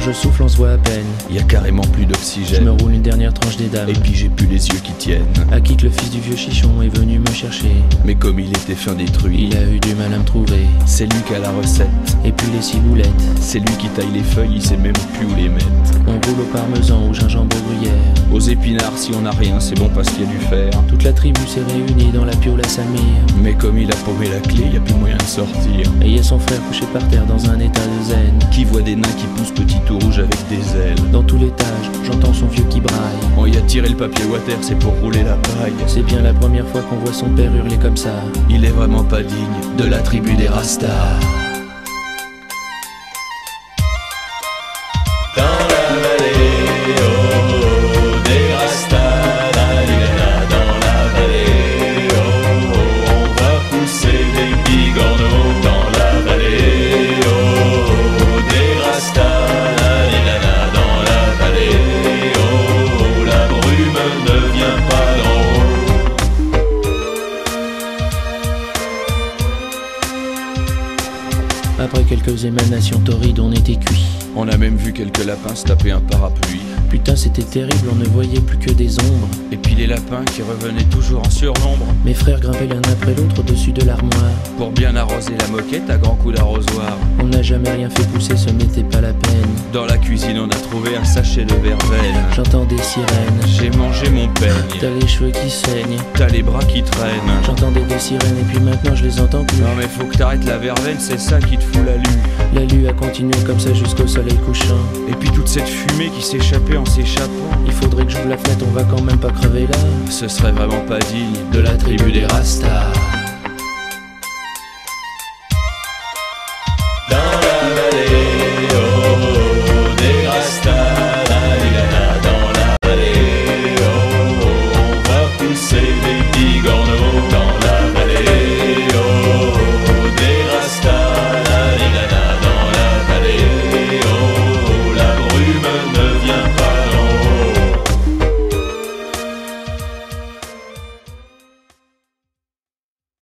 je souffle, on se voit à peine. Y a carrément plus Je d'oxygène. me roule une dernière tranche des dames. Et puis j'ai plus les yeux qui tiennent. À qui que le fils du vieux chichon est venu me chercher. Mais comme il était fin détruit, Il a eu du mal à me trouver. c'est lui qui a la recette. Et puis les ciboulettes. C'est lui qui taille les feuilles, il sait même plus où les mettre. On roule au parmesan, au gingembre, au gruyère. Aux épinards, si on a rien, c'est bon parce qu'il y a du fer. Toute la tribu s'est réunie dans la piole à Samir. Mais comme il a paumé la clé, y a plus moyen de sortir. Et y a son frère couché par terre dans un état de zen. Qui voit des nains qui poussent petit tout rouge avec des ailes. Dans tout l'étage, j'entends son vieux qui braille. On y a tiré le papier water, c'est pour rouler la paille. C'est bien la première fois qu'on voit son père hurler comme ça. Il est vraiment pas digne de la tribu des Rastas. Dans la vallée, oh, des Rastas, dans la vallée, oh, on va pousser des bigorneaux. Dans la vallée, oh, des Rastas, dans la vallée, oh, la brume ne vient pas d'en haut. Après quelques émanations torrides, on était cuits. On a même vu quelques lapins se taper un parapluie. Putain, c'était terrible, on ne voyait plus que des ombres. Et puis les lapins qui revenaient toujours en surnombre. Mes frères grimpaient l'un après l'autre au-dessus de l'armoire. Pour bien arroser la moquette à grands coups d'arrosoir. On n'a jamais rien fait pousser, ce n'était pas la peine. Dans la cuisine on a trouvé un sachet de verveine. J'entends des sirènes. J'ai mangé mon peigne. T'as les cheveux qui saignent. T'as les bras qui traînent. J'entendais des sirènes et puis maintenant je les entends plus. Non mais faut que t'arrêtes la verveine, c'est ça qui te fout la lue. La lue a continué comme ça jusqu'au soleil couchant. Et puis toute cette fumée qui s'échappait en s'échappant. Il faudrait que j'ouvre la fenêtre, on va quand même pas crever là. Ce serait vraiment pas digne de la tribu des Rastas.